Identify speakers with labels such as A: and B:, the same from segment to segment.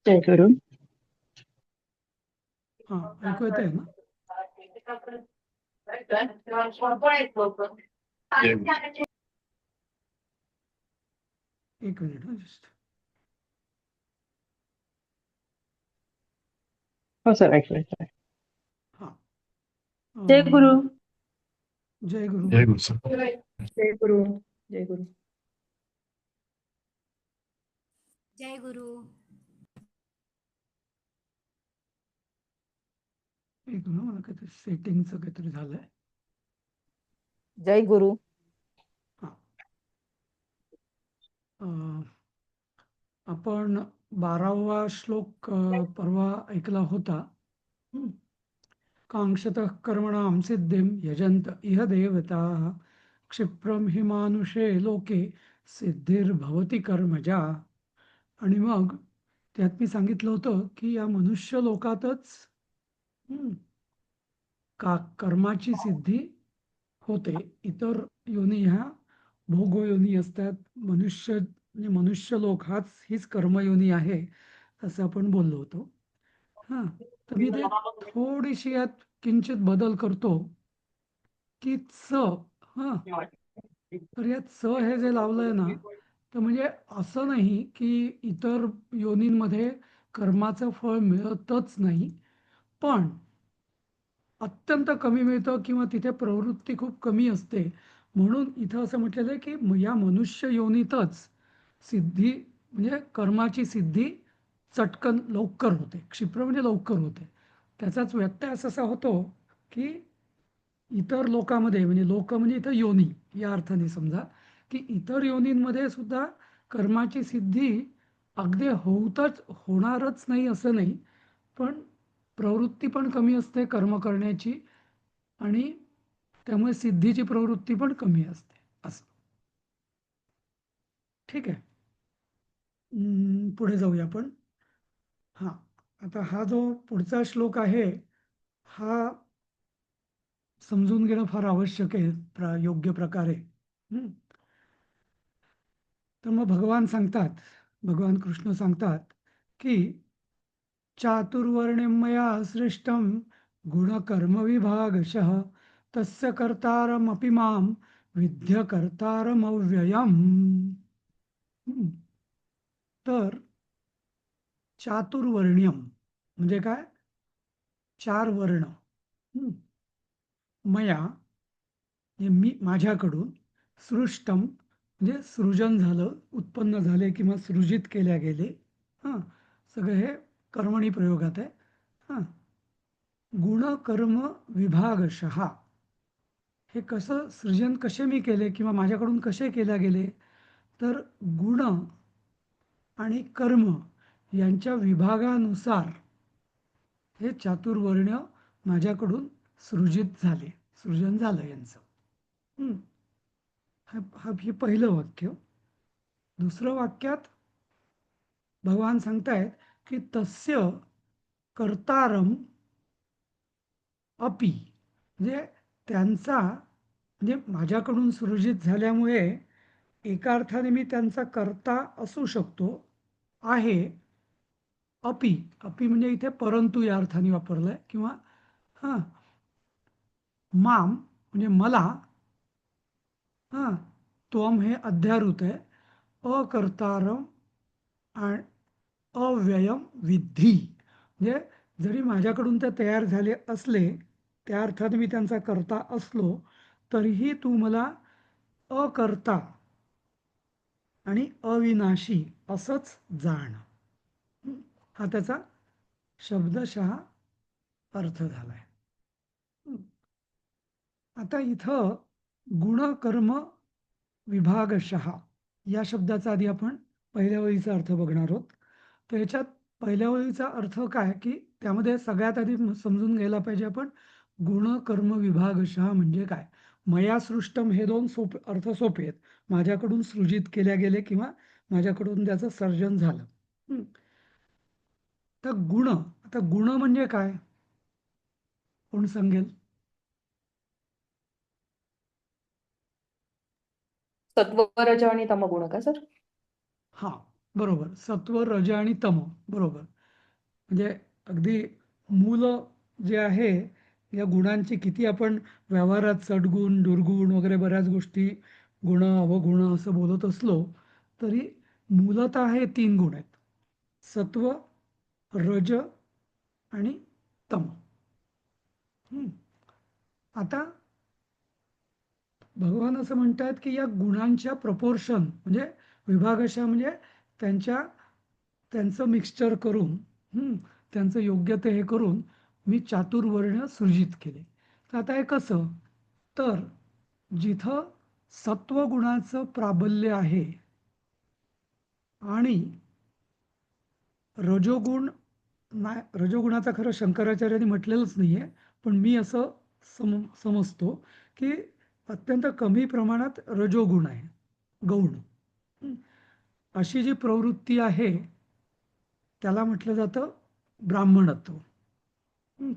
A: जय गुरु.
B: हा, ऐकू येत आहे ना? एक मिनिट जस्ट.
A: हो सर, ऐकू येतंय.
B: हा.
A: जय गुरु.
B: जय गुरु.
C: जय गुरु सर.
A: जय गुरु. जय गुरु.
D: जय गुरु.
B: एक मिनिट, मला काहीतरी सेटिंगचं काहीतरी झालंय.
E: जय गुरु.
B: हा. आपण 12वा श्लोक परवा ऐकला होता. कांक्षतः कर्मणां सिद्धिं यजंत इह देवताः क्षिप्रम हि मानुषे लोके सिद्धिर्भवति कर्मजा. आणि मग त्यात मी सांगितलं होतं की या मनुष्य लोकातच कर्माची सिद्धी होते. इतर योनी ह्या भोगयोनी असतात. मनुष्य लोक हीच कर्मयोनी आहे असं आपण बोललो होतो. हां, तर मी ते थोडीशी यात किंचित बदल करतो की तर यात हे जे लावलंय ना, तर म्हणजे असं नाही की इतर योनींमध्ये कर्माचं फळ मिळतच नाही, पण अत्यंत कमी मिळतं किंवा तिथे प्रवृत्ती खूप कमी असते. म्हणून इथं असं म्हटलेलं आहे की या मनुष्य योनीतच सिद्धी म्हणजे कर्माची सिद्धी चटकन लवकर होते. क्षिप्र म्हणजे लवकर होते. त्याचाच व्यत्यास असा होतो की इतर लोकामध्ये, म्हणजे लोक म्हणजे इथं योनी या अर्थाने समजा, की इतर योनींमध्ये सुद्धा कर्माची सिद्धी अगदी होणारच नाही असं नाही, पण प्रवृत्ती पण कमी असते कर्म करण्याची आणि त्यामुळे सिद्धीची प्रवृत्ती पण कमी असते असं. ठीक आहे, पुढे जाऊया आपण. हां, आता हा जो पुढचा श्लोक आहे हा समजून घेणं फार आवश्यक आहे योग्य प्रकारे. तर मग भगवान कृष्ण सांगतात की चातुर्वर्ण्यं मया सृष्टं गुणकर्म विभागशः तस्य कर्तारमपि मां विद्य कर्तारमव्ययम्. तर चातुर्वर्ण्यम म्हणजे काय? 4 वर्ण. मया मी माझ्याकडून, सृष्टम म्हणजे सृजन झालं, उत्पन्न झाले किंवा सृजित केल्या गेले. हां, सगळे हे कर्मणी प्रयोगात आहे. हां, गुणकर्म विभागशः हे कसं सृजन कसे मी केले किंवा माझ्याकडून कसे केल्या गेले, तर गुण आणि कर्म यांच्या विभागानुसार हे चातुर्वर्ण्य माझ्याकडून सृजन झालं यांचं. हे पहिलं वाक्य. दुसरं वाक्यात भगवान सांगतायत की तस्य कर्तारम अपि, म्हणजे त्यांचा, म्हणजे माझ्याकडून सृजित झाल्यामुळे एका अर्थाने मी त्यांचा कर्ता असू शकतो आहे. अपि म्हणजे इथे परंतु या अर्थाने वापरलंय, किंवा माम म्हणजे मला, त्वम हे अध्यारूत आहे, अकर्तारम आणि अव्ययम विद्धी, म्हणजे जरी माझ्याकडून ते तयार झाले असले, त्या अर्थाने मी त्यांचा कर्ता असलो तरीही तू मला अकर्ता आणि अविनाशी असंच जाण. हा त्याचा शब्दशः अर्थ झालाय. आता इथं गुणकर्म विभागशः या शब्दाचा आधी आपण पहिल्या ओळीचा अर्थ बघणार आहोत. तर याच्यात पहिल्या ओळीचा अर्थ काय, की त्यामध्ये सगळ्यात आधी समजून घ्यायला पाहिजे आपण गुणकर्म विभागशः म्हणजे काय. मया सृष्टम हे 2 अर्थ सोपे आहेत. माझ्याकडून सृजित केल्या गेले किंवा माझ्याकडून त्याचं सर्जन झालं. तर आता गुण म्हणजे काय, कोण सांगेल?
E: सत्व, रज आणि तमगुण का सर?
B: हां, बरोबर. सत्व, रज आणि तम, बरोबर. म्हणजे अगदी मूल जे आहे या गुणांची किती आपण व्यवहारात सद्गुण दुर्गुण वगैरे बऱ्याच गोष्टी गुण अवगुण असं बोलत असलो तरी मूलतः हे 3 गुण आहेत. सत्व, रज आणि तम. हं. आता भगवान असं म्हणतात की या गुणांच्या प्रपोर्शन म्हणजे विभागशः म्हणजे त्यांच्या त्यांचं मिक्सचर करून हं, त्यांचं योग्य ते हे करून मी चातुर्वर्ण सृजित केले. तर आता हे कसं? तर जिथं सत्वगुणाचं प्राबल्य आहे आणि रजोगुण नाही, रजोगुणाचा खरं शंकराचार्यांनी म्हटलेलंच नाही आहे, पण मी असं समजतो की अत्यंत कमी प्रमाणात रजोगुण आहे, गौण. हं. अशी जी प्रवृत्ती आहे त्याला म्हटलं जातं ब्राह्मणत्व.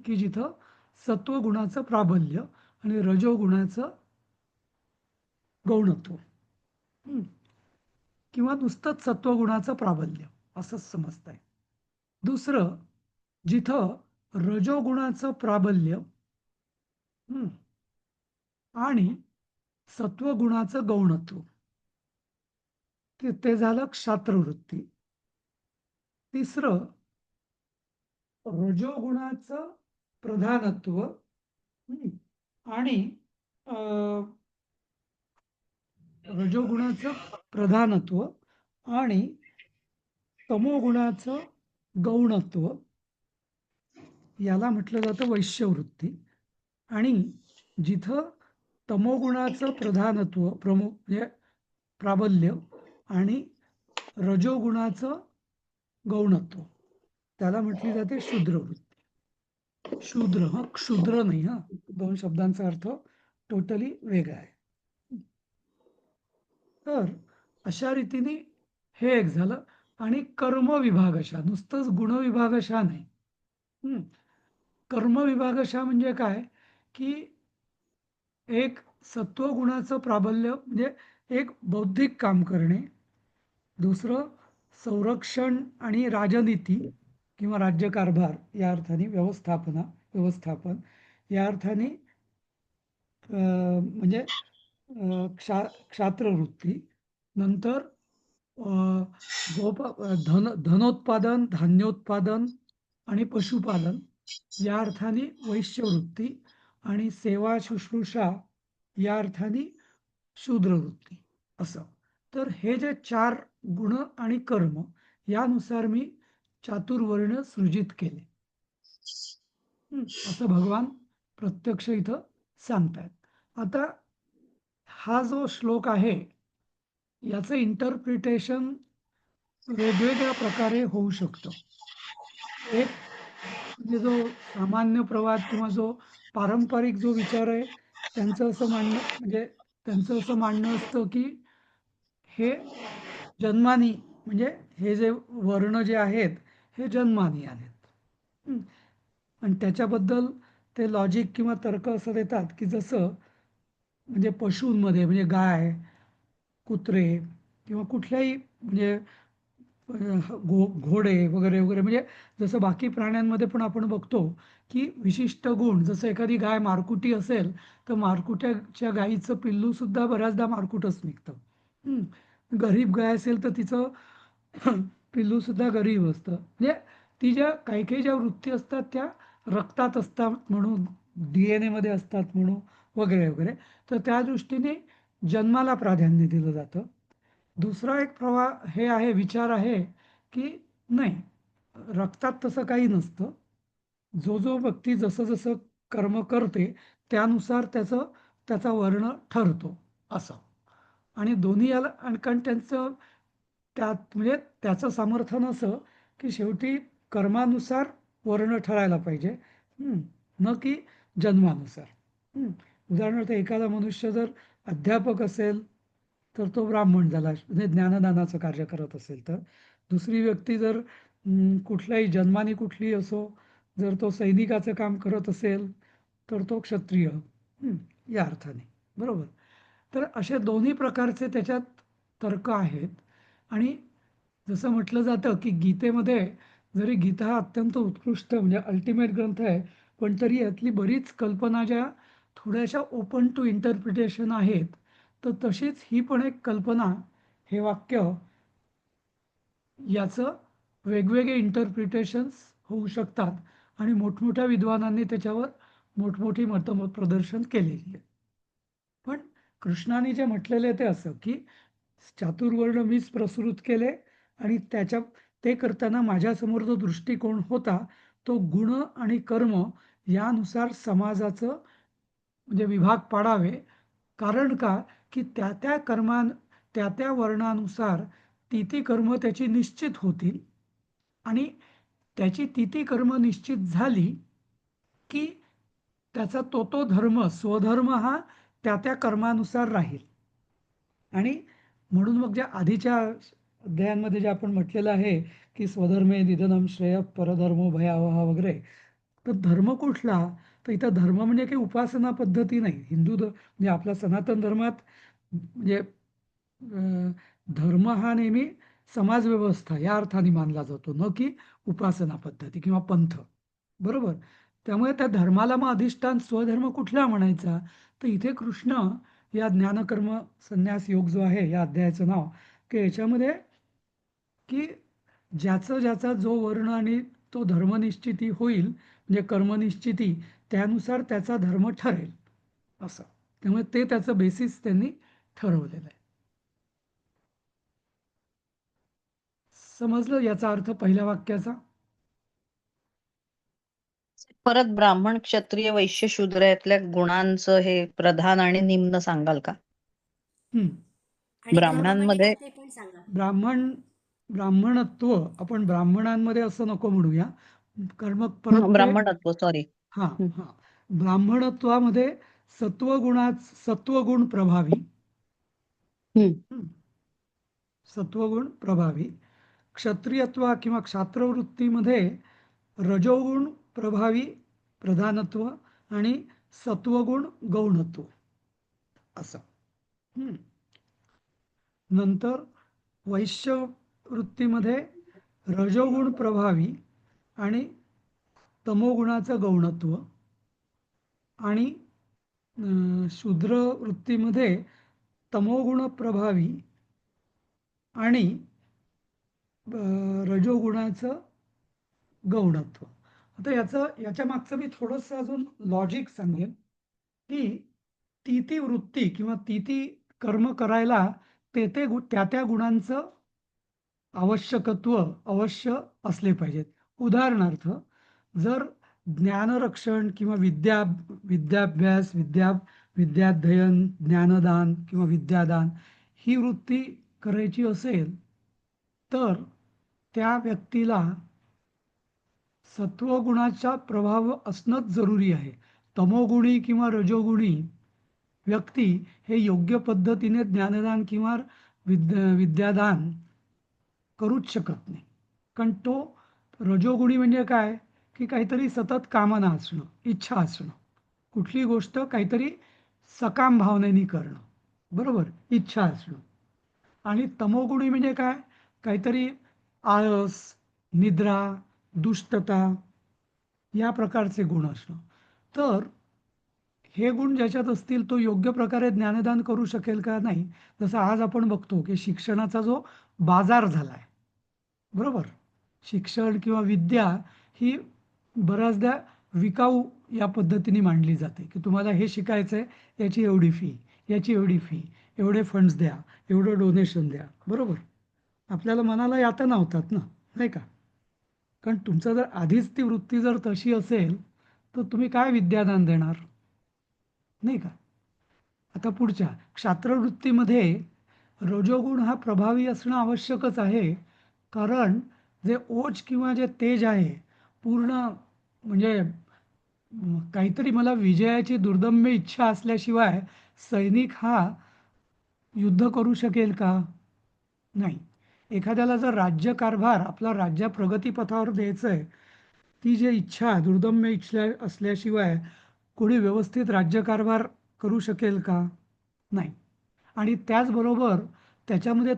B: की जिथं सत्वगुणाचं प्राबल्य आणि रजोगुणाचं गौणत्व. हं. किंवा नुसतंच सत्वगुणाचं प्राबल्य असंच समजताय. दुसरं, जिथं रजोगुणाचं प्राबल्य हं, आणि सत्वगुणाचं गौणत्व ते झालं क्षात्रवृत्ती. तिसरं, रजोगुणाचं प्रधानत्व हं, आणि रजोगुणाचं प्रधानत्व आणि तमोगुणाचं गौणत्व याला म्हटलं जातं वैश्यवृत्ती. आणि जिथं तमोगुणाचं प्रधानत्व म्हणजे प्राबल्य आणि रजोगुणाचं गौणत्व त्याला म्हटली जाते शूद्रवृत्ती. शूद्र, क्षुद्र नाही, दोन शब्दांचा अर्थ टोटली वेगळा आहे. तर अशा रीतीने हे एक झालं. आणि कर्मविभागशः, नुसतंच गुणविभागशः नाही. कर्मविभागशः म्हणजे काय की एक सत्वगुणाचं प्राबल्य म्हणजे एक बौद्धिक काम करणे, दुसरं संरक्षण आणि राजनीती किंवा राज्यकारभार या अर्थाने व्यवस्थापन या अर्थाने म्हणजे क्षात्रवृत्ती. नंतर धनोत्पादन, धान्योत्पादन आणि पशुपालन या अर्थाने वैश्यवृत्ती. आणि सेवा शुश्रूषा या अर्थाने शूद्रवृत्ती. असं. तर हे जे 4 गुण आणि कर्म यानुसार मी चातुर्वर्ण सृजित केले असं भगवान प्रत्यक्ष इथं सांगतायत. आता हा जो श्लोक आहे याचं इंटरप्रिटेशन वेगवेगळ्या प्रकारे होऊ शकतं. एक म्हणजे जो सामान्य प्रवाद किंवा जो पारंपरिक जो विचार आहे त्यांचं असं मानणं असतं की हे जन्मानी म्हणजे हे जे वर्ण जे आहेत हे जन्मानी आलेत. आणि त्याच्याबद्दल ते लॉजिक किंवा तर्क असं देतात की जसं म्हणजे पशूंमध्ये म्हणजे गाय, कुत्रे किंवा कुठल्याही म्हणजे घोडे वगैरे वगैरे म्हणजे जसं बाकी प्राण्यांमध्ये पण आपण बघतो की विशिष्ट गुण, जसं एखादी गाय मारकुटी असेल तर मारकुट्याच्या गायीचं पिल्लू सुद्धा बऱ्याचदा मारकुटच निघतं. गरीब गाय असेल तर तिचं पिल्लू सुद्धा गरीब असतं. म्हणजे ती ज्या काही काही ज्या वृत्ती असतात त्या रक्तात असतात म्हणून, DNA मध्ये असतात म्हणून वगैरे वगैरे. तर त्या दृष्टीने जन्माला प्राधान्य दिलं जातं. दुसरा एक हे आहे, विचार आहे की नाही, रक्तात तसं काही नसतं. जो जो व्यक्ती जसं जसं कर्म करते त्यानुसार त्याचा वर्ण ठरतो असं. आणि दोन्ही याला कारण त्यांचं त्यात म्हणजे त्याचं समर्थन असं की शेवटी कर्मानुसार वर्ण ठरायला पाहिजे, न की जन्मानुसार. उदाहरणार्थ एखादा मनुष्य जर अध्यापक असेल तर तो ब्राह्मण झाला, म्हणजे ज्ञानदानाचं कार्य करत असेल तर. दुसरी व्यक्ती जर कुठल्याही जन्माने कुठली असो, जर तो सैनिकाचं काम करत असेल तर तो क्षत्रिय या अर्थाने. बरोबर. तर असे दोन्ही प्रकारचे त्याच्यात तर्क आहेत. आणि जसं म्हटलं जातं की गीतेमध्ये जरी गीता हा अत्यंत उत्कृष्ट म्हणजे अल्टिमेट ग्रंथ आहे, पण तरी यातली बरीच कल्पना ज्या थोड्याशा ओपन टू इंटरप्रिटेशन आहेत, तर तशीच ही पण एक कल्पना, हे वाक्य, याचं वेगवेगळे इंटरप्रिटेशन्स होऊ शकतात आणि मोठमोठ्या विद्वानांनी त्याच्यावर मोठमोठी मतमत प्रदर्शन केलेली आहे. पण कृष्णाने जे म्हटलेले ते असं की चातुर्वर्ण मीच प्रसृत केले आणि ते करताना माझ्यासमोर जो दृष्टिकोन होता तो गुण आणि कर्म यानुसार समाजाचं म्हणजे विभाग पाडावे. कारण का, की त्या त्या त्या त्या वर्णानुसार ती ती कर्म त्याची निश्चित होतील आणि त्याची ती ती कर्म निश्चित झाली की त्याचा तो धर्म, स्वधर्म हा त्या त्या कर्मानुसार राहील. आणि म्हणून मग ज्या आधीच्या अध्यायांमध्ये जे आपण म्हटलेलं आहे की स्वधर्मे निधनम श्रेय परधर्मो भयावहा वगैरे, तर धर्म कुठला, तर इथं धर्म म्हणजे काही उपासना पद्धती नाही. म्हणजे आपला सनातन धर्मात म्हणजे धर्म हा नेहमी समाजव्यवस्था या अर्थाने मानला जातो, न की उपासना पद्धती किंवा पंथ. बरोबर. त्यामुळे त्या धर्माला मग अधिष्ठान स्वधर्म कुठला म्हणायचा, तर इथे कृष्ण या ज्ञानकर्म संन्यास योग जो आहे या अध्यायाचं नाव, की याच्यामध्ये की ज्याचा जो वर्ण आणि तो धर्मनिश्चिती होईल म्हणजे कर्मनिश्चिती, त्यानुसार त्याचा धर्म ठरेल असं. त्यामुळे ते त्याचं बेसिस त्यांनी ठरवलेलं आहे. समजलं याचा अर्थ पहिल्या वाक्याचा?
E: परत ब्राह्मण, क्षत्रिय, वैश्य, शूद्र यातल्या गुणांचं हे प्रधान आणि निम्न सांगाल का?
B: हम्म.
D: आणि कर्म म्हणजे
E: ब्राह्मणांमध्ये
D: काय ते पण सांगा.
B: ब्राह्मणत्व आपण ब्राह्मणांमध्ये असं नको म्हणूया, कारण मग परत ते
E: ब्राह्मणत्व, सॉरी.
B: हा हा ब्राह्मणत्वामध्ये सत्वगुण प्रभावी, सत्वगुण प्रभावी. क्षत्रियत्व किंवा क्षात्रवृत्तीमध्ये रजोगुण प्रभावी प्रधानत्व आणि सत्वगुण गौणत्व असं. नंतर वैश्य वृत्तीमध्ये रजोगुण प्रभावी आणि तमोगुणाचं गौणत्व आणि शूद्र वृत्तीमध्ये तमोगुण प्रभावी आणि रजोगुणाचं गौणत्व. आता याच्या मागचं मी थोडंसं अजून लॉजिक सांगेन की ती वृत्ती किंवा ती कर्म करायला त्या त्या गुणांचं आवश्यकत्व अवश्य असले पाहिजेत. उदाहरणार्थ, जर ज्ञानरक्षण किंवा विद्याभ्यास, विद्याध्ययन, ज्ञानदान किंवा विद्यादान ही वृत्ती करायची असेल तर त्या व्यक्तीला सत्वगुणाचा प्रभाव असणंच जरुरी आहे. तमोगुणी किंवा रजोगुणी व्यक्ती हे योग्य पद्धतीने ज्ञानदान किंवा विद्यादान करूच शकत नाही. कारण तो रजोगुणी म्हणजे काय, की काहीतरी सतत कामना असणं, इच्छा असणं, कुठली गोष्ट काहीतरी सकाम भावनेने करणं, बरोबर, इच्छा असणं. आणि तमोगुणी म्हणजे काय, काहीतरी आळस, निद्रा, दुष्टता या प्रकारचे गुण असणं. तर हे गुण ज्याच्यात असतील तो योग्य प्रकारे ज्ञानदान करू शकेल का, नाही. जसं आज आपण बघतो की शिक्षणाचा जो बाजार झाला आहे, बरोबर, शिक्षण किंवा विद्या ही बऱ्याचदा विकाऊ या पद्धतीने मांडली जाते की तुम्हाला हे शिकायचं आहे, याची एवढी फी, याची एवढी फी, एवढे फंड्स द्या, एवढं डोनेशन द्या, बरोबर. आपल्याला मनाला यातना होतात ना, नाही का. कारण तुमचं जर आधीच ती वृत्ती जर तशी असेल तर तुम्ही काय विद्यादान देणार, नाही का. आता पुढच्या क्षात्रवृत्तीमध्ये रजोगुण हा प्रभावी असणं आवश्यकच आहे. कारण जे ओज किंवा जे तेज आहे, पूर्ण म्हणजे काहीतरी मला विजयाची दुर्दम्य इच्छा असल्याशिवाय सैनिक हा युद्ध करू शकेल का, नाही. एखाद्याला जर राज्यकारभार, आपला राज्य प्रगतीपथावर द्यायचं आहे, ती जी इच्छा, दुर्दम्य इच्छा असल्याशिवाय कोणी व्यवस्थित राज्यकारभार करू शकेल का, नाही. आणि त्याचबरोबर त्याच्यामध्ये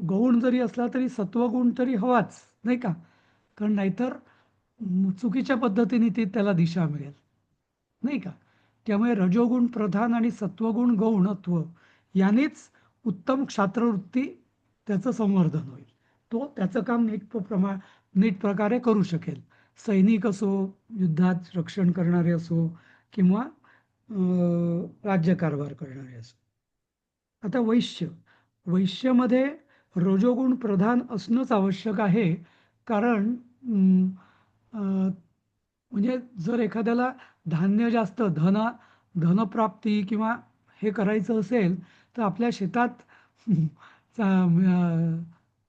B: गौण जरी असला तरी सत्वगुण तरी हवाच, नाही का? कारण नाहीतर चुकीच्या पद्धतीने ती त्याला दिशा मिळेल, नाही का? त्यामुळे रजोगुण प्रधान आणि सत्वगुण गौणत्व यानेच उत्तम क्षात्रवृत्ती त्याचं संवर्धन होईल. तो त्याचं काम नीट प्रकारे करू शकेल. सैनिक असो, युद्धात रक्षण करणारे असो किंवा राज्यकारभार करणारे असो. आता वैश्यमध्ये रजोगुण प्रधान असणंच आवश्यक आहे. कारण म्हणजे जर एखाद्याला धान्य जास्त धनप्राप्ती किंवा हे करायचं असेल तर आपल्या शेतात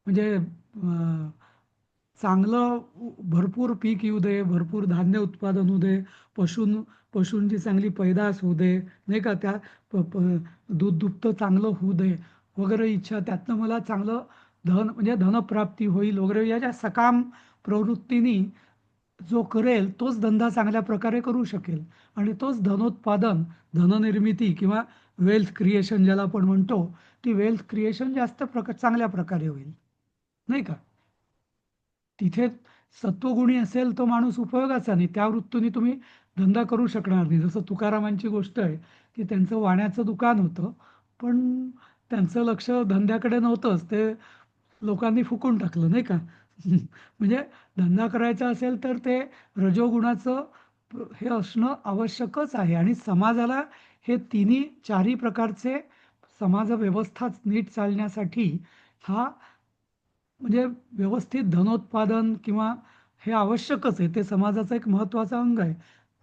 B: म्हणजे चांगलं भरपूर पीक येऊ दे, भरपूर धान्य उत्पादन होऊ दे, पशूंची चांगली पैदास होऊ दे, नाही का? त्या दूध दुभतं चांगलं होऊ दे वगैरे इच्छा, त्यातनं मला चांगलं म्हणजे धनप्राप्ती होईल वगैरे, या ज्या सकाम प्रवृत्तीने जो करेल तोच धंदा चांगल्या प्रकारे करू शकेल आणि तोच धनोत्पादन, धननिर्मिती किंवा वेल्थ क्रिएशन ज्याला आपण म्हणतो, ती वेल्थ क्रिएशन चांगल्या प्रकारे होईल, नाही का? तिथे सत्वगुणी असेल तो माणूस उपयोगाचा नाही, त्या वृत्तीने तुम्ही धंदा करू शकणार नाही. जसं तुकारामांची गोष्ट आहे की त्यांचं वाण्याचं दुकान होतं, पण त्यांचं लक्ष धंद्याकडे नव्हतंच, ते लोकांनी फुकून टाकलं, नाही का? म्हणजे धंदा करायचा असेल तर ते रजोगुणाचं हे असणं आवश्यकच आहे. आणि समाजाला हे चारही प्रकारचे समाज व्यवस्था नीट चालण्यासाठी हा म्हणजे व्यवस्थित धनोत्पादन किंवा हे आवश्यकच आहे. ते समाजाचं एक महत्त्वाचं अंग आहे.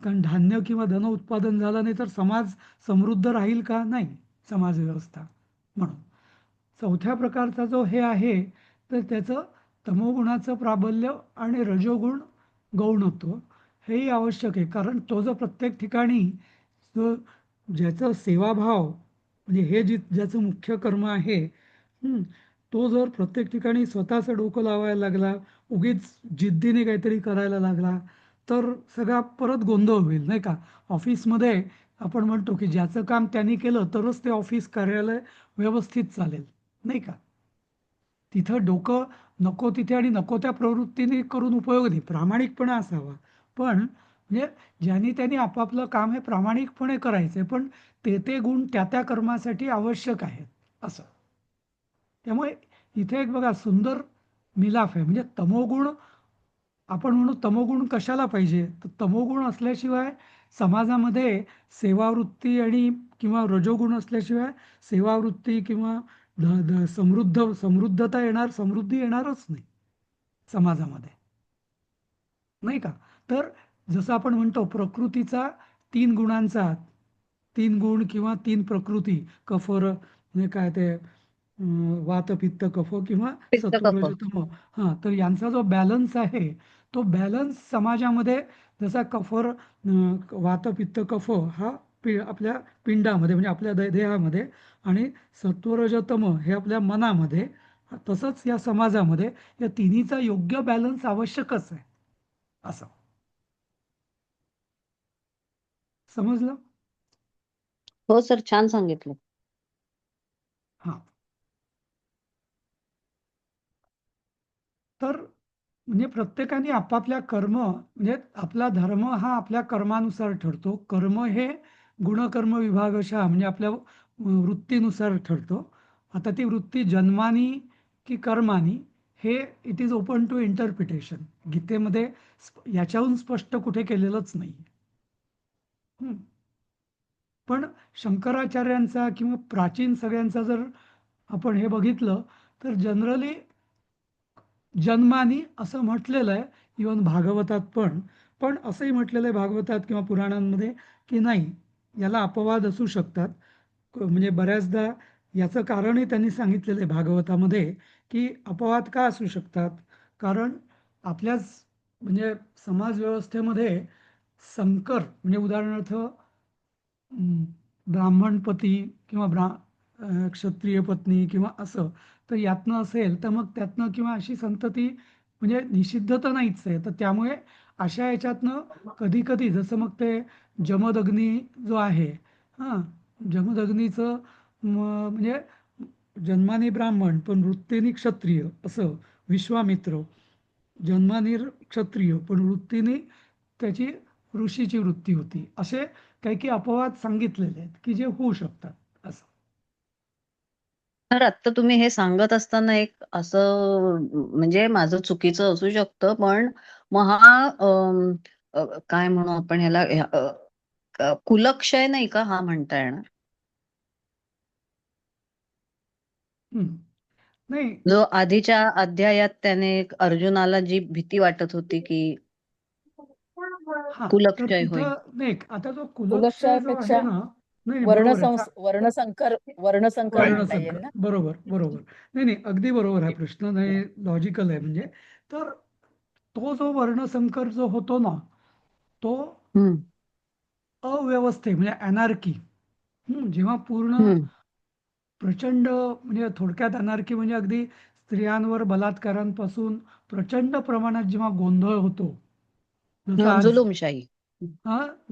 B: कारण धान्य किंवा धन उत्पादन झालं नाही तर समाज समृद्ध राहील का? नाही, समाज व्यवस्था. म्हणून चौथ्या प्रकारचा जो हे आहे तर त्याचं तमोगुणाचं प्राबल्य आणि रजोगुण गौणत्व हेही आवश्यक आहे. कारण तो जो प्रत्येक ठिकाणी जो ज्याचं सेवाभाव म्हणजे हे ज्याचं मुख्य कर्म आहे, तो जर प्रत्येक ठिकाणी स्वतःचं डोकं लावायला लागला, उगीच जिद्दीने काहीतरी करायला लागला तर सगळा परत गोंधळ होईल, नाही का? ऑफिसमध्ये आपण म्हणतो की ज्याचं काम त्यांनी केलं तरच ते ऑफिस कार्यालय व्यवस्थित चालेल, नाही का? तिथं डोकं नको तिथे आणि नको त्या प्रवृत्तीने करून उपयोग नाही. प्रामाणिकपणा असावा, पण म्हणजे ज्यांनी त्यांनी आपापलं काम हे प्रामाणिकपणे करायचंय, पण ते गुण त्या कर्मासाठी आवश्यक आहेत असं. त्यामुळे इथे एक बघा सुंदर मिलाफ आहे. म्हणजे तमोगुण, आपण म्हणू तमोगुण कशाला पाहिजे, तर तमोगुण असल्याशिवाय समाजामध्ये सेवावृत्ती आणि किंवा रजोगुण असल्याशिवाय सेवावृत्ती किंवा समृद्धी येणारच नाही समाजामध्ये, नाही का? तर जसं आपण म्हणतो प्रकृतीचा 3 गुणांचा 3 गुण किंवा 3 प्रकृती, कफर म्हणजे काय ते वात पित्त कफ किंवा
E: पित्त
B: सत्व
E: कफ.
B: रज तम, तर यांचा जो बॅलन्स आहे तो बॅलन्स समाजामध्ये जसा कफर वात पित्त कफ हा आपल्या पिंडामध्ये म्हणजे आपल्या देहामध्ये आणि सत्वरजतम हे आपल्या मनामध्ये, तसंच या समाजामध्ये या तिन्हीचा योग्य बॅलन्स आवश्यकच आहे असं. समजलं?
E: हो सर, छान सांगितलं.
B: हा, तर म्हणजे प्रत्येकाने आपापल्या कर्म म्हणजे आपला धर्म हा आपल्या कर्मानुसार ठरतो. कर्म हे गुणकर्म विभागशः म्हणजे आपल्या वृत्तीनुसार ठरतो. आता ती वृत्ती जन्मानी की कर्मानी हे it is open to interpretation. गीतेमध्ये याच्याहून स्पष्ट कुठे केलेलंच नाही. पण शंकराचार्यांचा किंवा प्राचीन सगळ्यांचा जर आपण हे बघितलं तर जनरली जन्मानी असं म्हटलेलं आहे. इव्हन भागवतात पण असंही म्हटलेलं आहे भागवतात किंवा पुराणांमध्ये की नाही, याला अपवाद असू शकतात. म्हणजे बऱ्याचदा याचं कारणही त्यांनी सांगितलेलं आहे भागवतामध्ये की अपवाद का असू शकतात. कारण आपल्याच म्हणजे समाज व्यवस्थेमध्ये संकर म्हणजे उदाहरणार्थ ब्राह्मणपती किंवा क्षत्रिय पत्नी किंवा असं, तर यातनं असेल तर मग त्यातनं किंवा अशी संतती म्हणजे निषिद्ध तर नाहीच आहे. तर त्यामुळे अशा याच्यातनं कधी कधी जसं मग ते जमदग्नी जो आहे, हां, जमदग्नीचं म्हणजे जन्माने ब्राह्मण पण वृत्तीने क्षत्रिय असं विश्वामित्र, जन्माने क्षत्रिय पण वृत्तीने त्याची ऋषीची वृत्ती होती. असे काही काही अपवाद सांगितलेले आहेत की जे होऊ शकतात असं.
E: तर आता तुम्ही हे सांगत असताना एक असं म्हणजे माझं चुकीचं असू शकतं, पण मग हा काय म्हणू आपण ह्याला कुलक्षय नाही का हा म्हणता येणार?
B: हम्म. नाही.
E: जो आधीच्या अध्यायात त्याने अर्जुनाला जी भीती वाटत होती की
B: हा, तर
E: कुलक्षय होईल.
B: तिथं नाही, आता जो कुलक्षय जो आहे
D: कुलक्षयापेक्षा
B: ना, नाही बरोबर आहे.
D: वर्णसंकर म्हणता येईल
B: वर्णसंकर,
D: ना.
B: बरोबर बरोबर. नाही नाही, अगदी बरोबर आहे प्रश्न, नाही लॉजिकल आहे म्हणजे. तर तो जो वर्णसंकर जो होतो ना, तो
E: हम्म,
B: अव्यवस्थे म्हणजे अनार्की, जेव्हा पूर्ण
E: हम्म,
B: प्रचंड, म्हणजे थोडक्यात अनार्की म्हणजे अगदी स्त्रियांवर बलात्कारांपासून प्रचंड प्रमाणात जेव्हा गोंधळ होतो, जसं आज
E: जुलूमशाही.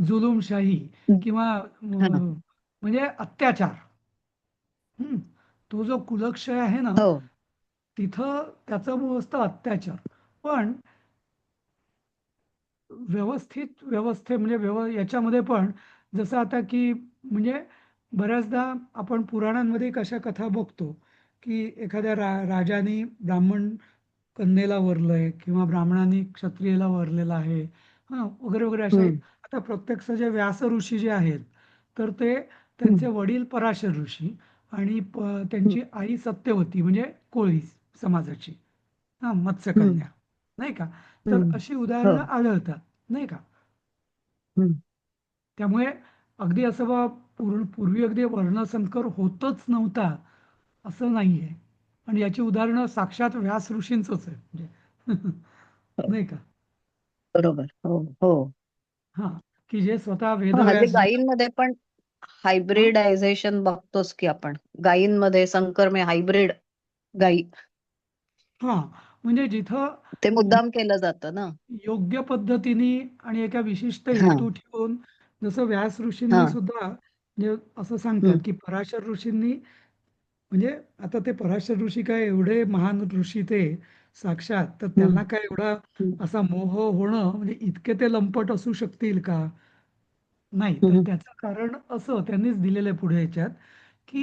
B: जुलूमशाही
E: हम्म.
B: किंवा
E: हा ना.
B: म्हणजे अत्याचार, हं, तो जो कुलक्षय आहे ना,
E: हो.
B: तिथं त्याचं मूळ असतं अत्याचार. पण व्यवस्थित व्यवस्थे म्हणजे याच्यामध्ये पण जसं आता की म्हणजे बऱ्याचदा आपण पुराणांमध्ये कशा कथा बघतो की एखाद्या राजाने ब्राह्मण कन्येला वरलंय किंवा ब्राह्मणाने क्षत्रियला वरलेला आहे, वगैरे वगैरे असे.
E: हम्म,
B: आता प्रत्यक्ष जे व्यास ऋषी जे आहेत, तर ते
E: हम्म,
B: त्यांचे वडील पराशर ऋषी आणि
E: हम्म,
B: त्यांची आई सत्यवती म्हणजे कोळी समाजाची,
E: हम्म,
B: मत्स्यकन्या, नाही का. तर
E: हम्म.
B: अशी
E: हो.
B: उदाहरणं आढळतात, नाही का.
E: हम्म.
B: त्यामुळे अगदी असं बा पूर्वी अगदी वर्णसंकर होतच नव्हता असं नाहीये. आणि याची उदाहरणं साक्षात व्यास ऋषींचंच आहे म्हणजे
E: हो.
B: नाही का.
E: बरोबर. हो, हो.
B: हा, की जे स्वतः
E: हल्ली
B: वेदव्यास जी.
E: गायींमध्ये पण
B: हा
E: हायब्रिडायझेशन बघतोच की आपण. गायींमध्ये संकर म्हणजे हायब्रिड गायी
B: हा, म्हणजे जिथं
E: ते मुद्दाम केलं जातं ना.
B: योग्य पद्धतीने आणि एका विशिष्ट
E: हा,
B: हेतू ठेवून, जसं व्यास ऋषींनी
E: हा.
B: सुद्धा म्हणजे असं सांगतात
E: हम्म,
B: की पराशर ऋषींनी, म्हणजे आता ते पराशर ऋषी काय एवढे महान ऋषी ते साक्षात, तर त्यांना
E: हम्म,
B: काय एवढा
E: हम्म,
B: असा मोह होणं म्हणजे इतके ते लंपट असू शकतील का? नाही. तर
E: हम्म,
B: त्याचं कारण असं त्यांनीच दिलेलं आहे पुढे याच्यात, की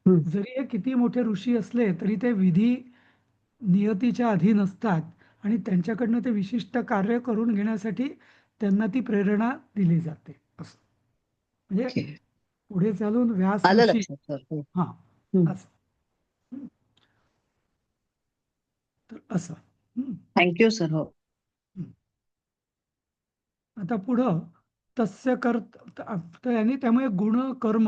E: हम्म,
B: जरी हे किती मोठे ऋषी असले तरी ते विधी नियतीच्या अधीन असतात आणि त्यांच्याकडनं ते विशिष्ट कार्य करून घेण्यासाठी त्यांना ती प्रेरणा दिली जाते असं. म्हणजे
E: ओके.
B: पुढे चालून व्यास
E: आलं
B: ऋषी,
E: लक्षात सर. हो.
B: हा,
E: हम्म.
B: असं. हं, तर असं. हं,
E: थँक्यू सर. हो.
B: हं. आता पुढं तस्य तर यांनी त्यामुळे गुण कर्म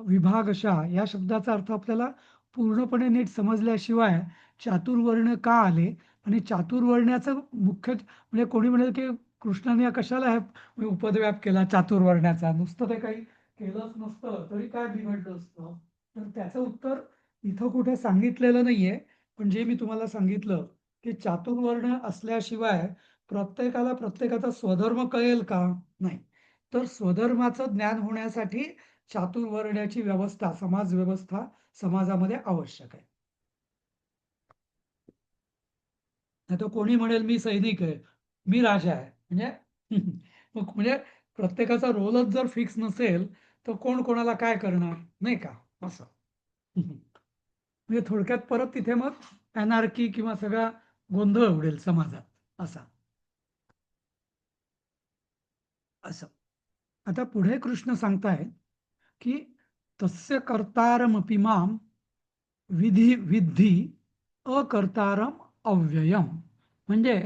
B: विभागशा या शब्दाचा अर्थ आपल्याला पूर्णपणे नीट समजल्याशिवाय चातुर्वर्ण का आले आणि चातुर्वर्ण्याचं मुख्य म्हणजे कोणी म्हणेल की कृष्णाने या कशाला हे उपद्व्याप केला चातुर्वर्ण्याचा, नुसतं ते काही केलंच नसतं तरी काय बिघडलं असतं. तर त्याचं उत्तर इथं कुठे सांगितलेलं नाहीये. पण जे मी तुम्हाला सांगितलं की चातुर्वर्ण असल्याशिवाय प्रत्येकाला प्रत्येकाचा स्वधर्म कळेल का? नाही. तर स्वधर्माचं ज्ञान होण्यासाठी चातुर्वर्ण्याची व्यवस्था, समाज व्यवस्था समाजामध्ये आवश्यक आहे. नाही तर कोणी म्हणेल मी सैनिक आहे, मी राजा आहे, म्हणजे मग म्हणजे प्रत्येकाचा रोलच जर फिक्स नसेल तर कोण कोणाला काय करणार, नाही का, असं. म्हणजे थोडक्यात परत तिथे मग अनार्की किंवा सगळा गोंधळ उडेल समाजात असा. असं. आता पुढे कृष्ण सांगतायत की तस्य कर्तारमपि माम विधी विद्धी अकर्तारम अव्ययम. म्हणजे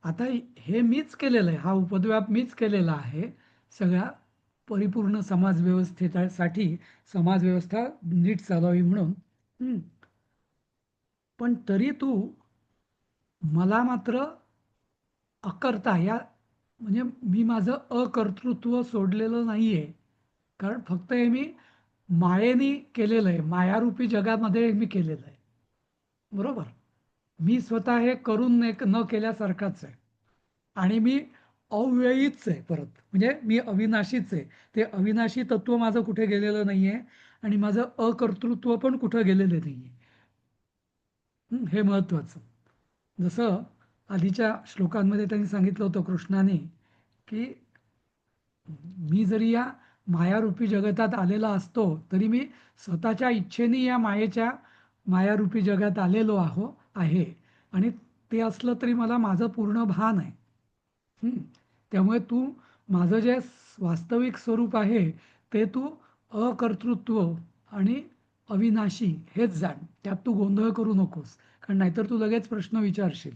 B: आता हे मीच केलेलं आहे, हा उपद्व्याप मीच केलेला आहे सगळ्या परिपूर्ण समाज व्यवस्थेसाठी, समाज व्यवस्था नीट चालावी म्हणून. हं. पण तरी तू मला मात्र अकर्ता या म्हणजे मी माझं अकर्तृत्व सोडलेलं नाहीये. कारण फक्त हे मी मायेने केलेलं आहे, मायारूपी जगामध्ये मी केलेलं आहे. बरोबर. मी स्वतः हे करून न केल्यासारखाच आहे आणि मी अव्ययीच आहे परत, म्हणजे मी अविनाशीच आहे. ते अविनाशी तत्व माझं कुठे गेलेलं नाहीये आणि माझं अकर्तृत्व पण कुठं गेलेलं नाहीये. हे महत्वाचं. जसं आधीच्या श्लोकांमध्ये त्यांनी सांगितलं होतं कृष्णाने की मी जरी या मायारूपी जगतात आलेला असतो तरी मी स्वतःच्या इच्छेने या मायारूपी जगात आलेलो आहे आणि ते असलं तरी मला माझं पूर्ण भान आहे. हं. त्यामुळे तू माझं जे वास्तविक स्वरूप आहे ते तू अकर्तृत्व आणि अविनाशी हेच जाण. त्यात तू गोंधळ करू नकोस, कारण नाहीतर तू लगेच प्रश्न विचारशील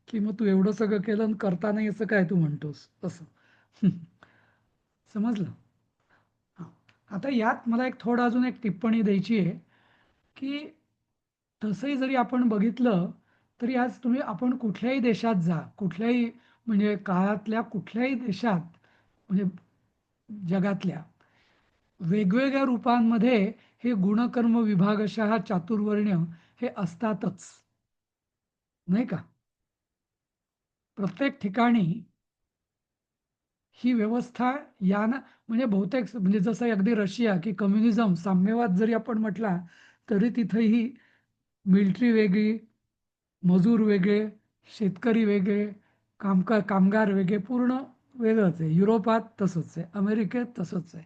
B: की मग तू एवढं सगळं केलं आणि करता नाही असं काय तू म्हणतोस असं. समजलं? हां. आता यात मला थोडं अजून एक टिप्पणी द्यायची आहे की तसंही जरी आपण बघितलं तरी आज आपण कुठल्याही देशात जा, कुठल्याही म्हणजे काळातल्या कुठल्याही देशात म्हणजे जगातल्या वेगवेगळ्या रूपांमध्ये हे गुणकर्म विभागशः चातुर्वर्ण्य हे असतातच, नाही का? प्रत्येक ठिकाणी ही व्यवस्था म्हणजे बहुतेक म्हणजे जसं अगदी रशिया की कम्युनिझम साम्यवाद जरी आपण म्हटला तरी तिथेही मिलिटरी वेगळी, मजूर वेगळे, शेतकरी वेगळे, कामगार वेगळे, पूर्ण वेगळंच आहे. युरोपात तसंच आहे, अमेरिकेत तसंच आहे.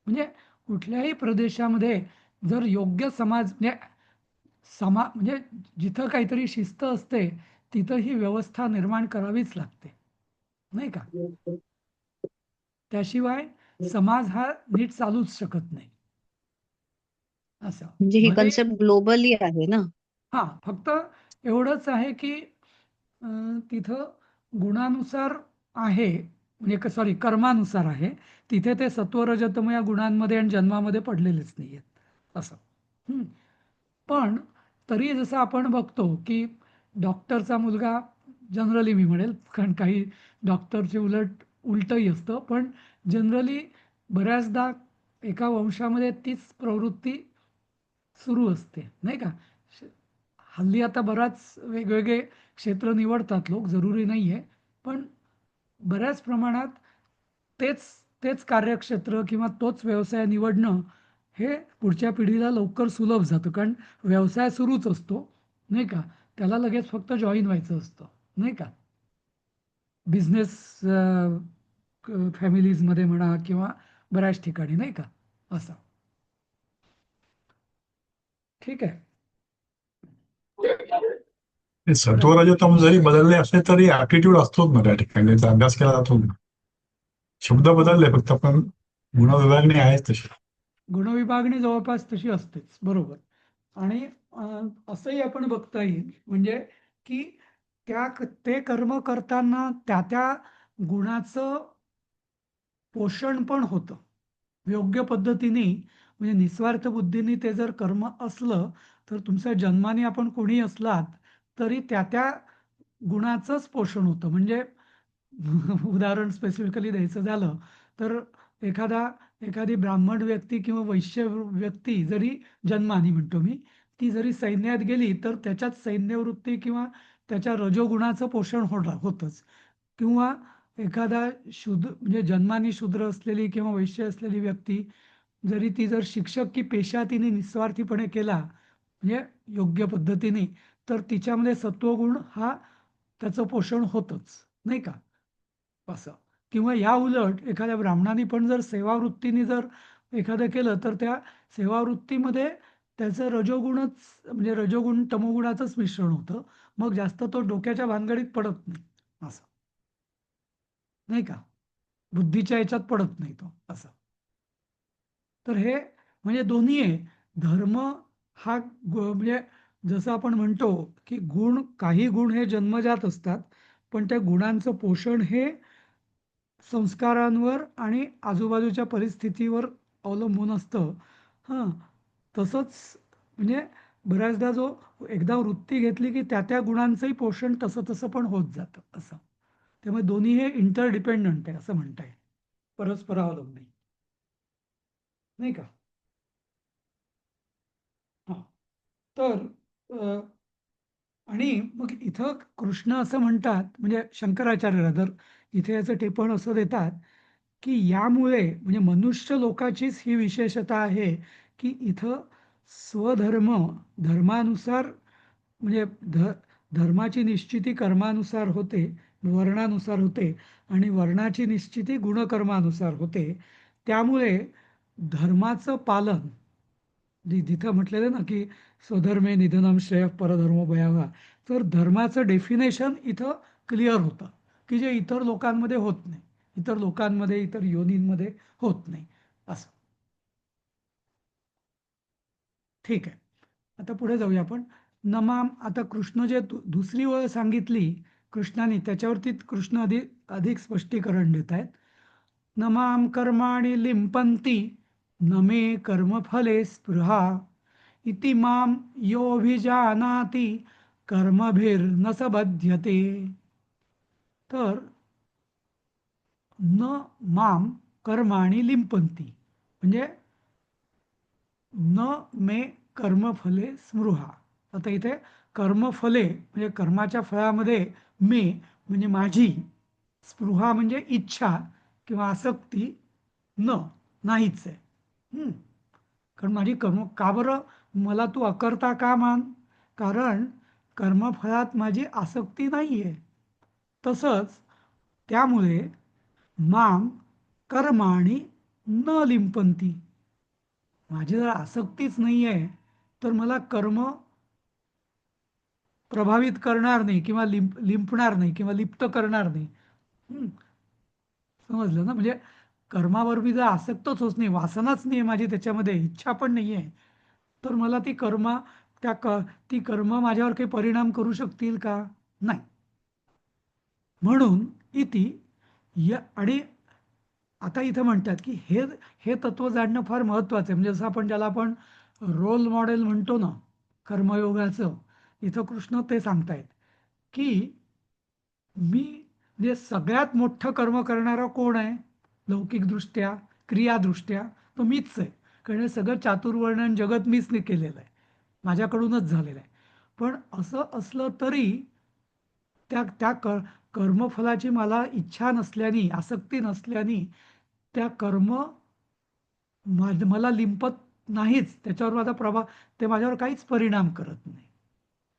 B: म्हणजे कुठल्याही प्रदेशामध्ये जर योग्य समाज म्हणजे जिथं काहीतरी शिस्त असते तिथं ही व्यवस्था निर्माण करावीच लागते, नाही का? त्याशिवाय समाज हा नीट चालूच शकत नाही. असं
E: म्हणजे ही
B: भले
E: कन्सेप्ट ग्लोबली आहे ना.
B: हा फक्त एवढंच आहे की तिथं गुणानुसार आहे, म्हणजे सॉरी कर्मानुसार आहे. तिथे ते सत्वरजतम या गुणांमध्ये आणि जन्मामध्ये पडलेलेच नाही आहेत असं. पण तरी जसं आपण बघतो की डॉक्टरचा मुलगा, जनरली मी म्हणेल कारण काही डॉक्टरचे उलटही असतं, पण जनरली बऱ्याचदा एका वंशामध्ये तीच प्रवृत्ती सुरू असते, नाही का? हल्ली आता बराच वेगवेगळे क्षेत्र निवडतात लोक, जरुरी नाही आहे, पण बऱ्याच प्रमाणात तेच तेच कार्यक्षेत्र किंवा तोच व्यवसाय निवडणं हे पुढच्या पिढीला लवकर सुलभ जातं, कारण व्यवसाय सुरूच असतो, नाही का? त्याला लगेच फक्त जॉईन व्हायचं असतं, नाही का? बिझनेस फॅमिलीजमध्ये म्हणा किंवा बऱ्याच ठिकाणी, नाही का? असं. ठीक आहे.
C: ते सत्वरजतम जरी बदलले असले तरी ऍटिट्यूड असतोच ना त्या ठिकाणी, त्याचा अभ्यास केला जातो ना. शब्द बदलले फक्त, पण गुणविभागणी आहेच तशी.
B: गुणविभागणी जवळपास तशी असतेच, बरोबर. आणि असंही आपण बघता येईल म्हणजे की ते कर्म करताना त्या त्या गुणाचं पोषण पण होतं योग्य पद्धतीने. म्हणजे निस्वार्थ बुद्धीने ते जर कर्म असलं तर तुमच्या जन्माने आपण कोणी असलात तरी त्या त्या गुणाचंच पोषण होतं. म्हणजे उदाहरण स्पेसिफिकली द्यायचं झालं तर एखादी ब्राह्मण व्यक्ती किंवा वैश्य व्यक्ती जरी जन्माने म्हणतो मी, ती जरी सैन्यात गेली तर त्याच्यात सैन्यवृत्ती किंवा त्याच्या रजोगुणाचं पोषण होतंच. किंवा एखादा म्हणजे जन्माने शूद्र असलेली किंवा वैश्य असलेली व्यक्ती जरी ती जर शिक्षक की पेशा तिने निस्वार्थीपणे केला म्हणजे योग्य पद्धतीने, तर तिच्यामध्ये सत्वगुण हा त्याचं पोषण होतच, नाही का? असं. किंवा या उलट एखाद्या ब्राह्मणाने पण जर सेवावृत्तीने जर एखादं केलं तर त्या सेवावृत्तीमध्ये त्याचं म्हणजे रजोगुण तमोगुणाचंच मिश्रण होतं. मग जास्त तो डोक्याच्या भानगडीत पडत नाही असं, नाही का? बुद्धीच्या याच्यात पडत नाही तो असं. तर हे म्हणजे दोन्ही आहे. धर्म हा म्हणजे जसं आपण म्हणतो की काही गुण हे जन्मजात असतात, पण त्या गुणांचं पोषण हे संस्कारांवर आणि आजूबाजूच्या परिस्थितीवर अवलंबून असतं. हां, तसंच म्हणजे बऱ्याचदा एकदा वृत्ती घेतली की त्या त्या गुणांचंही पोषण तसं तसं पण होत जातं असं. त्यामुळे दोन्ही हे इंटरडिपेंडंट आहे असं म्हणता येईल, परस्परावलंबी, नाही का? हां. तर आणि मग इथं कृष्ण असं म्हणतात, म्हणजे शंकराचार्य रादर इथे याचं टिपण असं देतात की यामुळे म्हणजे मनुष्य लोकाचीच ही विशेषता आहे की इथं स्वधर्म धर्मानुसार म्हणजे धर्माची निश्चिती कर्मानुसार होते, वर्णानुसार होते, आणि वर्णाची निश्चिती गुणकर्मानुसार होते. त्यामुळे धर्माचं पालन, जिथं म्हटलेलं ना की स्वधर्मे निधनम श्रेय परधर्मो भयावहा, तर धर्माचं डेफिनेशन इथं क्लिअर होतं की जे इतर लोकांमध्ये होत नाही, इतर लोकांमध्ये, इतर योनींमध्ये होत नाही असं. ठीक आहे, आता पुढे जाऊया आपण. नमाम, आता कृष्ण जे दुसरी ओळ सांगितली कृष्णाने, त्याच्यावरती कृष्ण अधिक अधिक स्पष्टीकरण देत आहेत. नमाम कर्माणि लिंपंती न मे कर्मफले स्पृहा इति माम योऽभिजानाति कर्मभिर्न स बध्यते. तर न माम कर्माणि लिंपंती म्हणजे न मे कर्मफले स्पृहा. आता इथे कर्मफले म्हणजे कर्माच्या फळामध्ये मे म्हणजे माझी, स्पृहा म्हणजे इच्छा किंवा आसक्ती नाहीच आहे. कारण माझी कर्म का बरं, मला तू अकर्ता का मान, कारण कर्मफळात माझी आसक्ती नाही आहे. तसंच त्यामुळे माम कर्माणि न लिंपंती, माझी जर आसक्तीच नाही आहे तर मला कर्म प्रभावित करणार नाही किंवा लिंपणार नाही किंवा लिप्त करणार नाही. समजलं ना? म्हणजे कर्मावर मी जर आसक्तच होत नाही, वासनाच नाही आहे माझी, त्याच्यामध्ये इच्छा पण नाही आहे, तर मला ती कर्म माझ्यावर काही परिणाम करू शकतील का? नाही. म्हणून आणि आता इथं म्हणतात की हे हे तत्व जाणणं फार महत्वाचं आहे. म्हणजे जसं ज्याला आपण रोल मॉडेल म्हणतो ना कर्मयोगाचं, इथं कृष्ण ते सांगतायत की म्हणजे सगळ्यात मोठं कर्म करणारा कोण आहे लौकिकदृष्ट्या, क्रियादृष्ट्या? तो मीच आहे. कारण हे सगळं चातुर्वर्णन जगत मीच केलेलं आहे, माझ्याकडूनच झालेलं आहे. पण असं असलं तरी त्या त्या कर्मफलाची मला इच्छा नसल्याने, आसक्ती नसल्याने त्या कर्म मला लिंपत नाहीच, त्याच्यावर माझा प्रभाव, ते माझ्यावर काहीच परिणाम करत नाही.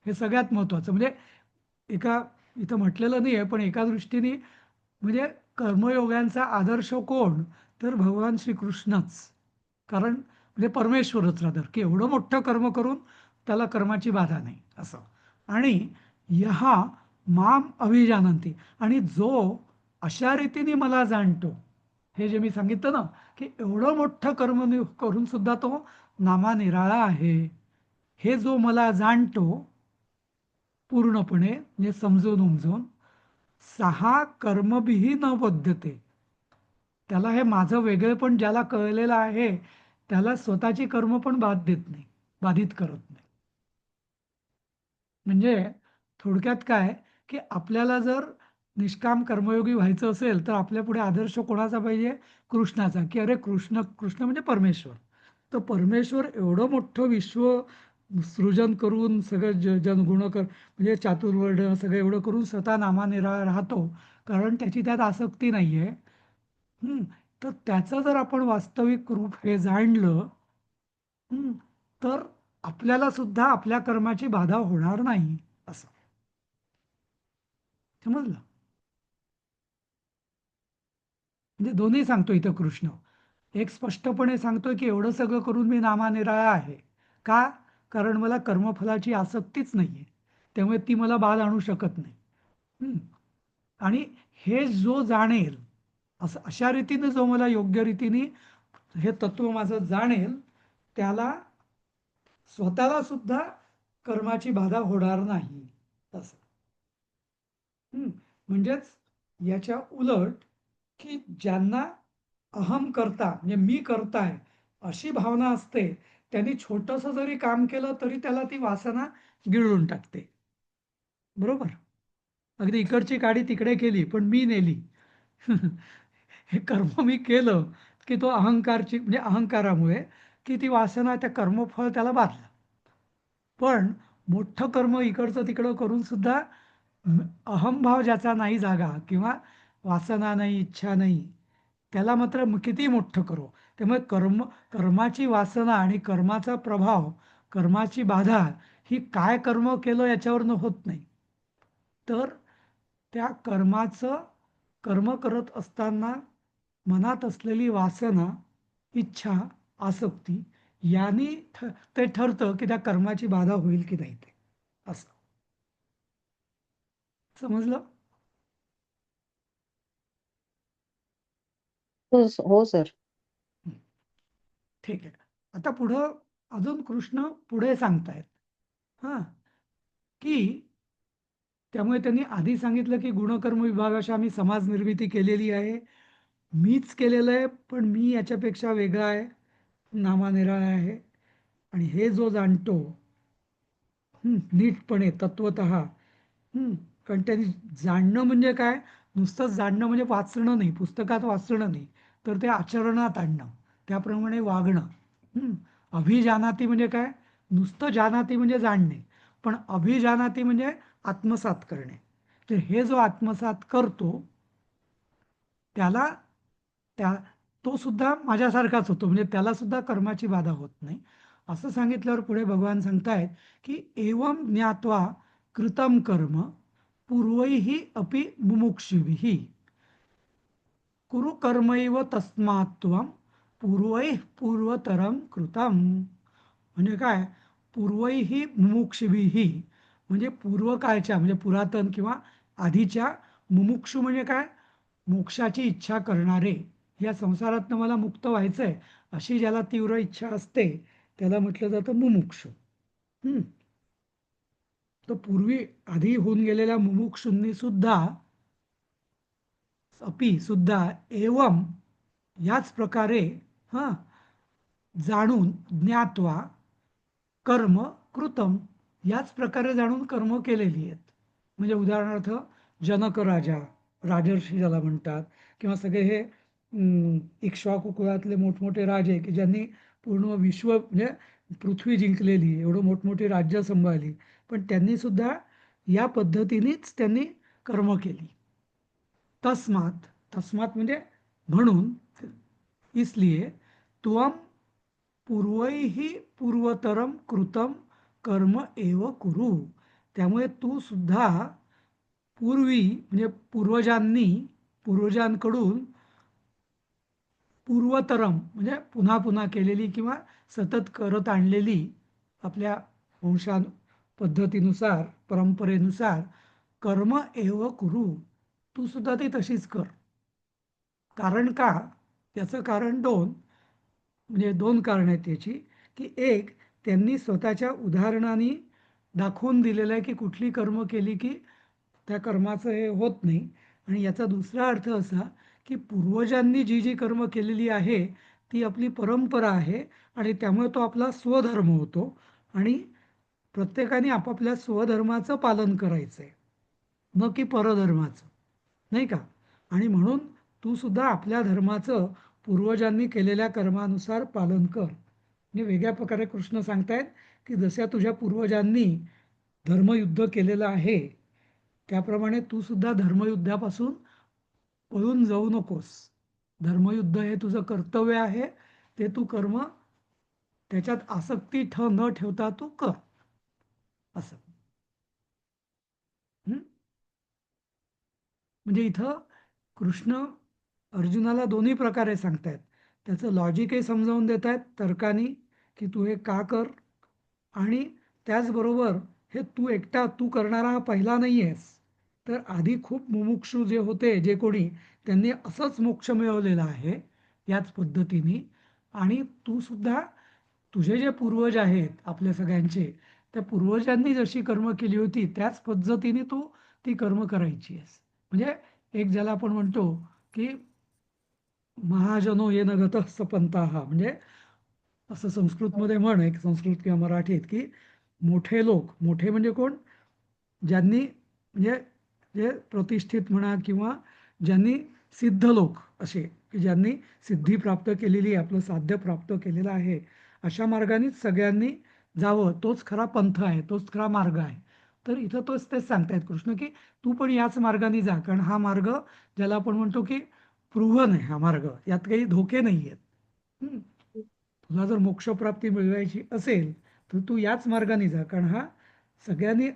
B: हे सगळ्यात महत्वाचं. म्हणजे इथं म्हटलेलं नाही आहे, पण एका दृष्टीने म्हणजे कर्मयोगांचा आदर्श कोण, तर भगवान श्रीकृष्णच. कारण म्हणजे परमेश्वरच रादर, की एवढं मोठं कर्म करून त्याला कर्माची बाधा नाही असं. आणि ह्या माम अभिजानंती, आणि जो अशा रीतीने मला जाणतो, हे जे मी सांगितलं ना की एवढं मोठं कर्म करून सुद्धा तो नामानिराळा आहे, हे जो मला जाणतो पूर्णपणे, म्हणजे समजून उमजून, सहा कर्मभिही न बद्धते, त्याला हे माझं वेगळेपण ज्याला कळलेलं आहे त्याला स्वतःची कर्म पण बाधित करत नाही. म्हणजे थोडक्यात काय की आपल्याला जर निष्काम कर्मयोगी व्हायचं असेल तर आपल्या पुढे आदर्श कोणाचा पाहिजे? कृष्णाचा. की अरे कृष्ण म्हणजे परमेश्वर. तर परमेश्वर एवढं मोठं विश्व सृजन करून सगळं जनगुणकर म्हणजे चातुर्वर्ण सगळं एवढं करून स्वतः नामानिराळा राहतो, कारण त्याची त्यात आसक्ती नाही आहे. तर त्याचं जर आपण वास्तविक रूप हे जाणलं तर आपल्याला सुद्धा आपल्या कर्माची बाधा होणार नाही असं. समजलं? म्हणजे दोन्ही सांगतो इथं कृष्ण. एक स्पष्टपणे सांगतोय की एवढं सगळं करून मी नामानिराळा आहे. का? कारण मला कर्मफलाची आसक्तीच नाहीये, त्यामुळे ती मला बाध आणू शकत नाही. आणि हे जो जाणेल, अशा रीतीने जो मला योग्य रीतीने हे तत्व माझं जाणेल, त्याला स्वतःला सुद्धा कर्माची बाधा होणार नाही असं. म्हणजेच याच्या उलट की ज्यांना अहम करता म्हणजे मी करताय अशी भावना असते, त्यांनी छोटंसं जरी काम केलं तरी त्याला ती वासना गिळून टाकते. बरोबर? अगदी इकडची गाडी तिकडे केली पण मी नेली. हे कर्म मी केलं की तो म्हणजे अहंकारामुळे की ती वासना, त्या कर्मफळ त्याला बाधलं. पण मोठं कर्म इकडचं तिकडं करून सुद्धा अहमभाव ज्याचा नाही जागा, किंवा वासना नाही, इच्छा नाही, त्याला मात्र किती मोठं करो. त्यामुळे कर्माची वासना आणि कर्माचा प्रभाव, कर्माची बाधा ही काय कर्म केलं याच्यावरनं होत नाही. तर त्या कर्म करत असताना मनात असलेली वासना, इच्छा, आसक्ती यांनी ते ठरतं की त्या कर्माची बाधा होईल की नाही ते. असं समजलं?
E: हो सर.
B: ठीक आहे. आता पुढं अजून कृष्ण पुढे सांगतायत हा की त्यामुळे त्यांनी आधी सांगितलं की गुणकर्म विभागाशी आम्ही समाज निर्मिती केलेली आहे. मीच केलेलं आहे, पण मी याच्यापेक्षा वेगळा आहे, नामानिराळा आहे. आणि हे जो जाणतो नीटपणे तत्वतः, कारण त्यांनी जाणणं म्हणजे काय, नुसतं जाणणं म्हणजे वाचणं नाही, पुस्तकात वाचणं नाही, तर ते आचरणात आणणं, त्याप्रमाणे वागणं. अभिजानाती म्हणजे काय, नुसतं जानाती म्हणजे जाणणे, पण अभिजानाती म्हणजे आत्मसात करणे. तर हे जो आत्मसात करतो त्याला त्या तो सुद्धा माझ्यासारखाच होतो, म्हणजे त्याला सुद्धा कर्माची बाधा होत नाही. असं सांगितल्यावर पुढे भगवान सांगतायत की एवं ज्ञात्वा कृतम कर्म पूर्वैः अपि मुमुक्षुभिः कुरु कर्मैव तस्मात् त्वं पूर्वैः पूर्वतरं कृतम. म्हणजे काय, पूर्वैः मुमुक्षुभिः म्हणजे पूर्वकाळच्या, म्हणजे पुरातन किंवा आधीच्या. मुमुक्षू म्हणजे काय, मोक्षाची इच्छा करणारे. या संसारातनं मला मुक्त व्हायचंय अशी ज्याला तीव्र इच्छा असते त्याला म्हटलं जातं मुमुक्षू. तर पूर्वी आधी होऊन गेलेल्या मुमुक्षूंनी सुद्धा सुद्धा एवम याच प्रकारे हा जाणून ज्ञात्वा कर्म कृतम याच प्रकारे जाणून कर्म केलेली आहेत. म्हणजे उदाहरणार्थ जनक राजा, राजर्षी ज्याला म्हणतात, किंवा सगळे हे इक्ष्वाकू कुळातले मोठमोठे राजे की ज्यांनी पूर्ण विश्व म्हणजे पृथ्वी जिंकलेली, एवढं मोठमोठी राज्य सांभाळली, पण त्यांनी सुद्धा या पद्धतीनेच त्यांनी कर्म केली. तस्मात, तस्मात म्हणजे म्हणून, इसलिए त्वम पूर्वैः पूर्वतरम कृतम कर्म एव कुरु. त्यामुळे तू सुद्धा पूर्वी म्हणजे पूर्वजांकडून पूर्वतरम म्हणजे पुन्हा पुन्हा केलेली किंवा सतत करत आणलेली आपल्या वंशान पद्धतीनुसार, परंपरेनुसार कर्म एव कुरु, तू सुद्धा ती तशीच कर. कारण का, त्याचं कारण म्हणजे दोन कारण आहेत त्याची. की एक, त्यांनी स्वतःच्या उदाहरणाने दाखवून दिलेलं आहे की कुठली कर्म केली की त्या कर्माचं हे होत नाही. आणि याचा दुसरा अर्थ असा की पूर्वजांनी जी जी कर्म केलेली आहे ती आपली परंपरा आहे, आणि त्यामुळे तो आपला स्वधर्म होतो. आणि प्रत्येकाने आपापल्या स्वधर्माचं पालन करायचं आहे, न की परधर्माचं, नाही का. आणि म्हणून तू सुद्धा आपल्या धर्माचं पूर्वजांनी केलेल्या कर्मानुसार पालन कर. म्हणजे वेगळ्या प्रकारे कृष्ण सांगतायत की जशा तुझ्या पूर्वजांनी धर्मयुद्ध केलेलं आहे त्याप्रमाणे तू सुद्धा धर्मयुद्धापासून पळून जाऊ नकोस. धर्मयुद्ध हे तुझं कर्तव्य आहे, ते तू कर्म त्याच्यात आसक्ती न ठेवता तू कर. असं म्हणजे इथं कृष्ण अर्जुनाला दोन्ही प्रकारे सांगतायत. त्याचं लॉजिकही समजावून देत आहेत तर्कानी की तू हे का कर, आणि त्याचबरोबर हे तू करणारा हा पहिला नाही आहेस, तर आधी खूप मुमुक्षू जे होते, जे कोणी, त्यांनी असंच मोक्ष मिळवलेला आहे याच पद्धतीने. आणि तू सुद्धा तुझे जे पूर्वज आहेत आपल्या सगळ्यांचे, त्या पूर्वजांनी जशी कर्म केली होती त्याच पद्धतीने तू ती कर्म करायची आहेस. म्हणजे एक ज्याला आपण म्हणतो की महाजनो येन गतः स पंथाः, म्हणजे असं संस्कृतमध्ये म्हण आहे, संस्कृत किंवा मराठीत, की मोठे लोक, मोठे म्हणजे कोण, ज्यांनी म्हणजे जे प्रतिष्ठित म्हणा किंवा ज्यांनी सिद्ध लोक असे की ज्यांनी सिद्धी प्राप्त केलेली, आपलं साध्य प्राप्त केलेलं आहे, अशा मार्गानेच सगळ्यांनी जावं, तोच खरा पंथ आहे, तोच खरा मार्ग आहे. तर इथं तेच सांगतायत कृष्ण की तू पण याच मार्गाने जा, कारण हा मार्ग ज्याला आपण म्हणतो की प्रूव्हन आहे, हा मार्ग, यात काही धोके नाही आहेत. तुला जर मोक्षप्राप्ती मिळवायची असेल तर तू याच मार्गाने जा, कारण हा सगळ्यांनी